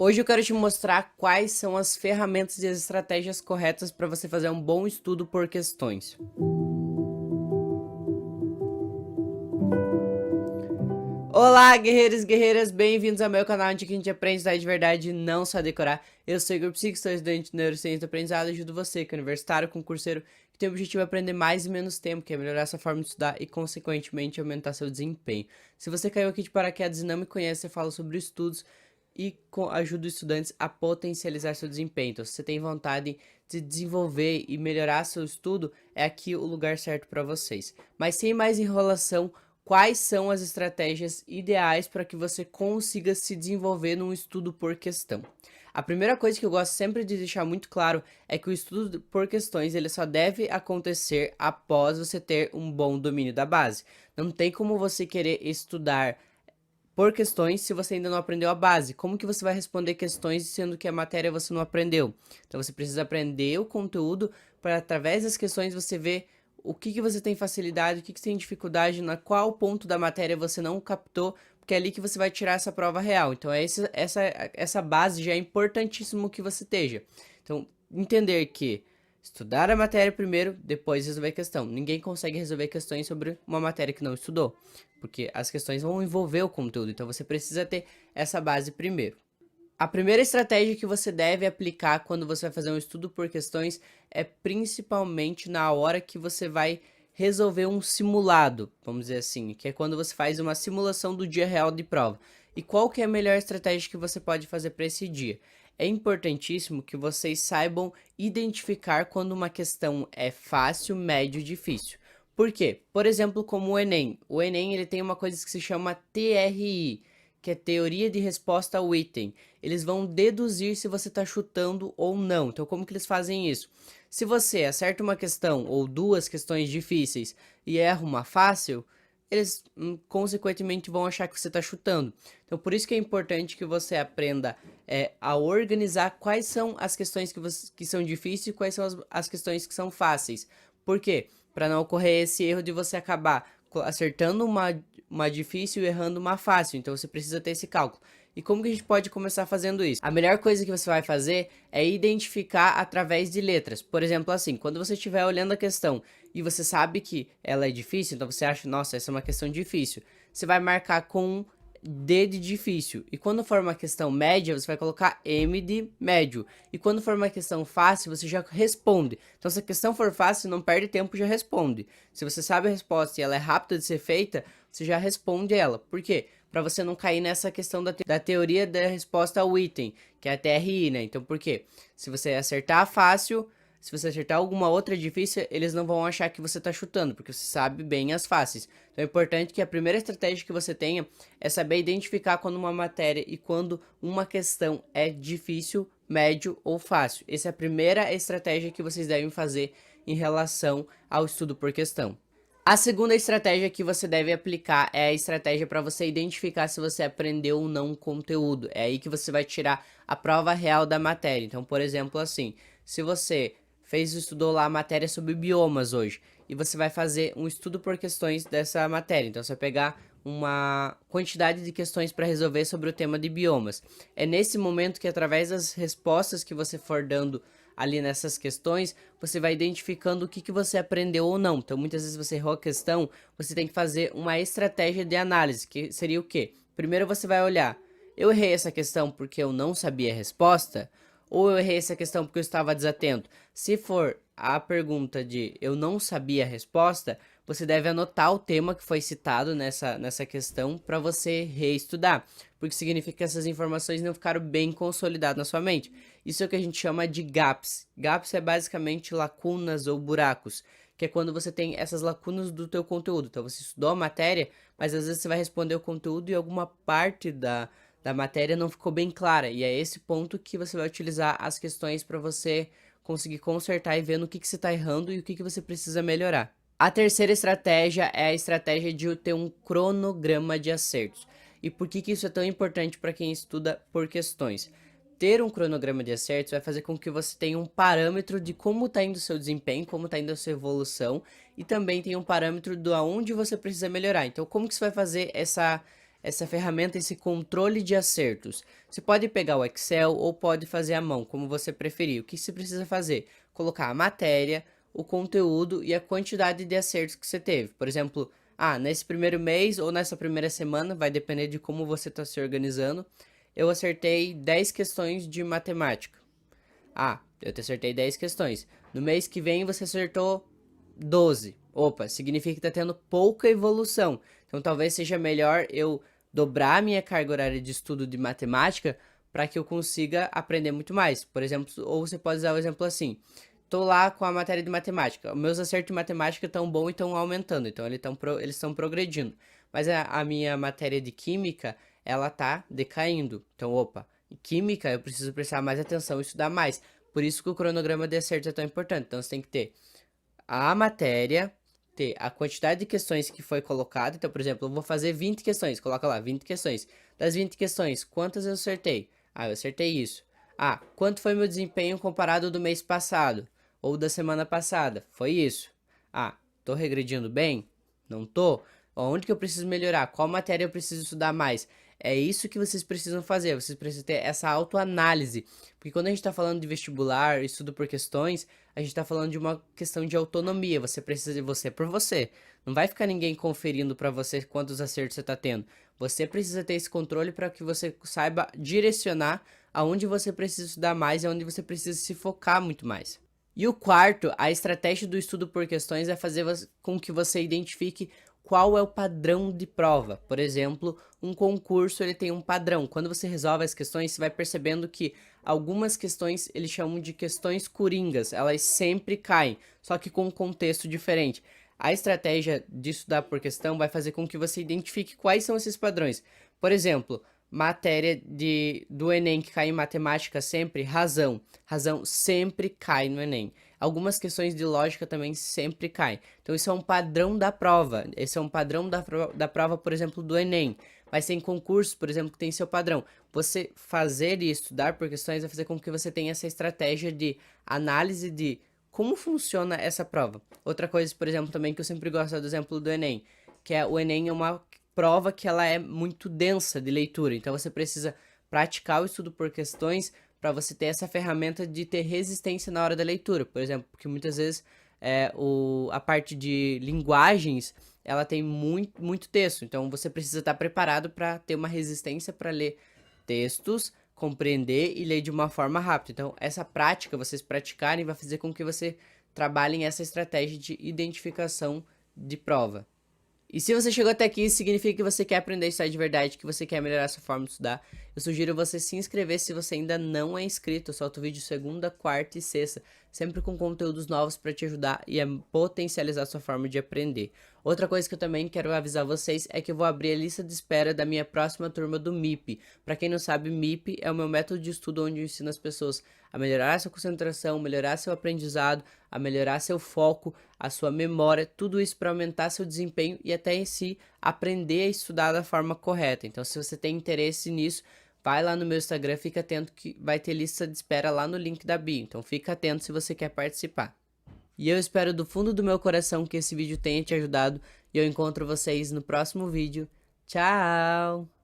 Hoje eu quero te mostrar quais são as ferramentas e as estratégias corretas para você fazer um bom estudo por questões. Olá, guerreiros e guerreiras, bem-vindos ao meu canal onde a gente aprende a estudar de verdade e não só decorar. Eu sou Igor Psico, sou estudante de Neurociência do Aprendizado e ajudo você, que é universitário, concurseiro, que tem o objetivo de aprender mais e menos tempo, que é melhorar sua forma de estudar e, consequentemente, aumentar seu desempenho. Se você caiu aqui de paraquedas e não me conhece, eu falo sobre estudos e ajuda os estudantes a potencializar seu desempenho. Então, se você tem vontade de desenvolver e melhorar seu estudo, é aqui o lugar certo para vocês. Mas sem mais enrolação, quais são as estratégias ideais para que você consiga se desenvolver num estudo por questão? A primeira coisa que eu gosto sempre de deixar muito claro é que o estudo por questões ele só deve acontecer após você ter um bom domínio da base. Não tem como você querer estudar por questões se você ainda não aprendeu a base. Como que você vai responder questões sendo que a matéria você não aprendeu? Então você precisa aprender o conteúdo para através das questões você ver o que você tem facilidade, o que você tem dificuldade, na qual ponto da matéria você não captou, porque é ali que você vai tirar essa prova real. Então essa base já é importantíssimo que você esteja. Então entender que estudar a matéria primeiro, depois resolver a questão. Ninguém consegue resolver questões sobre uma matéria que não estudou, porque as questões vão envolver o conteúdo, então você precisa ter essa base primeiro. A primeira estratégia que você deve aplicar quando você vai fazer um estudo por questões é principalmente na hora que você vai resolver um simulado, vamos dizer assim, que é quando você faz uma simulação do dia real de prova. E qual que é a melhor estratégia que você pode fazer para esse dia? É importantíssimo que vocês saibam identificar quando uma questão é fácil, médio, difícil. Por quê? Por exemplo, como o Enem. O Enem ele tem uma coisa que se chama TRI, que é Teoria de Resposta ao Item. Eles vão deduzir se você está chutando ou não. Então, como que eles fazem isso? Se você acerta uma questão ou duas questões difíceis e erra uma fácil, eles consequentemente vão achar que você está chutando. Então, por isso que é importante que você aprenda a organizar quais são as questões que são difíceis e quais são as questões que são fáceis. Por quê? Para não ocorrer esse erro de você acabar acertando uma difícil e errando uma fácil. Então, você precisa ter esse cálculo. E como que a gente pode começar fazendo isso? A melhor coisa que você vai fazer é identificar através de letras. Por exemplo, assim, quando você estiver olhando a questão e você sabe que ela é difícil, então você acha, nossa, essa é uma questão difícil, você vai marcar com D de difícil. E quando for uma questão média, você vai colocar M de médio. E quando for uma questão fácil, você já responde. Então, se a questão for fácil, não perde tempo, já responde. Se você sabe a resposta e ela é rápida de ser feita, você já responde ela. Por quê? Para você não cair nessa questão da teoria da resposta ao item, que é a TRI, né? Então, por quê? Se você acertar fácil, se você acertar alguma outra difícil, eles não vão achar que você está chutando, porque você sabe bem as fáceis. Então, é importante que a primeira estratégia que você tenha é saber identificar quando uma matéria e quando uma questão é difícil, médio ou fácil. Essa é a primeira estratégia que vocês devem fazer em relação ao estudo por questão. A segunda estratégia que você deve aplicar é a estratégia para você identificar se você aprendeu ou não o conteúdo. É aí que você vai tirar a prova real da matéria. Então, por exemplo, assim, se você estudou lá a matéria sobre biomas hoje e você vai fazer um estudo por questões dessa matéria. Então, você vai pegar uma quantidade de questões para resolver sobre o tema de biomas. É nesse momento que, através das respostas que você for dando ali nessas questões, você vai identificando o que você aprendeu ou não. Então, muitas vezes você errou a questão, você tem que fazer uma estratégia de análise, que seria o quê? Primeiro você vai olhar, eu errei essa questão porque eu não sabia a resposta? Ou eu errei essa questão porque eu estava desatento? Se for a pergunta de eu não sabia a resposta, você deve anotar o tema que foi citado nessa questão para você reestudar, porque significa que essas informações não ficaram bem consolidadas na sua mente. Isso é o que a gente chama de gaps. Gaps é basicamente lacunas ou buracos, que é quando você tem essas lacunas do teu conteúdo. Então você estudou a matéria, mas às vezes você vai responder o conteúdo e alguma parte da matéria não ficou bem clara. E é esse ponto que você vai utilizar as questões para você conseguir consertar e ver no que você está errando e o que você precisa melhorar. A terceira estratégia é a estratégia de ter um cronograma de acertos. E por que isso é tão importante para quem estuda por questões? Ter um cronograma de acertos vai fazer com que você tenha um parâmetro de como está indo o seu desempenho, como está indo a sua evolução, e também tem um parâmetro de aonde você precisa melhorar. Então, como que você vai fazer essa ferramenta, esse controle de acertos. Você pode pegar o Excel ou pode fazer à mão, como você preferir. O que você precisa fazer? Colocar a matéria, o conteúdo e a quantidade de acertos que você teve. Por exemplo, nesse primeiro mês ou nessa primeira semana, vai depender de como você está se organizando, eu acertei 10 questões de matemática. Eu te acertei 10 questões. No mês que vem você acertou 12. Opa, significa que está tendo pouca evolução. Então talvez seja melhor eu dobrar a minha carga horária de estudo de matemática para que eu consiga aprender muito mais. Por exemplo, ou você pode usar o exemplo assim: tô lá com a matéria de matemática, os meus acertos de matemática estão bons e estão aumentando, então eles estão progredindo. Mas a minha matéria de química, ela tá decaindo. Então, opa, em química eu preciso prestar mais atenção e estudar mais. Por isso que o cronograma de acertos é tão importante. Então você tem que ter a matéria, ter a quantidade de questões que foi colocada. Então, por exemplo, eu vou fazer 20 questões, coloca lá 20 questões. Das 20 questões, quantas eu acertei? Eu acertei isso. Quanto foi meu desempenho comparado do mês passado? Ou da semana passada? Foi isso. Tô regredindo bem? Não tô? Onde que eu preciso melhorar? Qual matéria eu preciso estudar mais? É isso que vocês precisam fazer, vocês precisam ter essa autoanálise. Porque quando a gente está falando de vestibular, estudo por questões, a gente está falando de uma questão de autonomia. Você precisa de você por você. Não vai ficar ninguém conferindo para você quantos acertos você está tendo. Você precisa ter esse controle para que você saiba direcionar aonde você precisa estudar mais e aonde você precisa se focar muito mais. E o quarto, a estratégia do estudo por questões é fazer com que você identifique qual é o padrão de prova. Por exemplo, um concurso ele tem um padrão. Quando você resolve as questões, você vai percebendo que algumas questões eles chamam de questões coringas. Elas sempre caem, só que com um contexto diferente. A estratégia de estudar por questão vai fazer com que você identifique quais são esses padrões. Por exemplo, matéria do Enem que cai em matemática sempre, razão. Razão sempre cai no Enem. Algumas questões de lógica também sempre caem. Então isso é um padrão da prova. Esse é um padrão da prova, por exemplo, do Enem. Mas tem concursos, por exemplo, que tem seu padrão. Você fazer e estudar por questões vai fazer com que você tenha essa estratégia de análise de como funciona essa prova. Outra coisa, por exemplo, também que eu sempre gosto é do exemplo do Enem, que é o Enem é uma prova que ela é muito densa de leitura. Então você precisa praticar o estudo por questões para você ter essa ferramenta de ter resistência na hora da leitura. Por exemplo, porque muitas vezes a parte de linguagens ela tem muito texto. Então você precisa estar preparado para ter uma resistência para ler textos, compreender e ler de uma forma rápida. Então essa prática, vocês praticarem, vai fazer com que você trabalhem essa estratégia de identificação de prova. E se você chegou até aqui, significa que você quer aprender a estudar de verdade, que você quer melhorar sua forma de estudar. Eu sugiro você se inscrever se você ainda não é inscrito. Eu solto vídeo segunda, quarta e sexta, sempre com conteúdos novos para te ajudar e a potencializar sua forma de aprender. Outra coisa que eu também quero avisar vocês é que eu vou abrir a lista de espera da minha próxima turma do MIP. Para quem não sabe, MIP é o meu método de estudo onde eu ensino as pessoas a melhorar sua concentração, melhorar seu aprendizado, a melhorar seu foco, a sua memória, tudo isso para aumentar seu desempenho e até em si aprender a estudar da forma correta. Então, se você tem interesse nisso, vai lá no meu Instagram, fica atento que vai ter lista de espera lá no link da bio. Então, fica atento se você quer participar. E eu espero do fundo do meu coração que esse vídeo tenha te ajudado e eu encontro vocês no próximo vídeo. Tchau!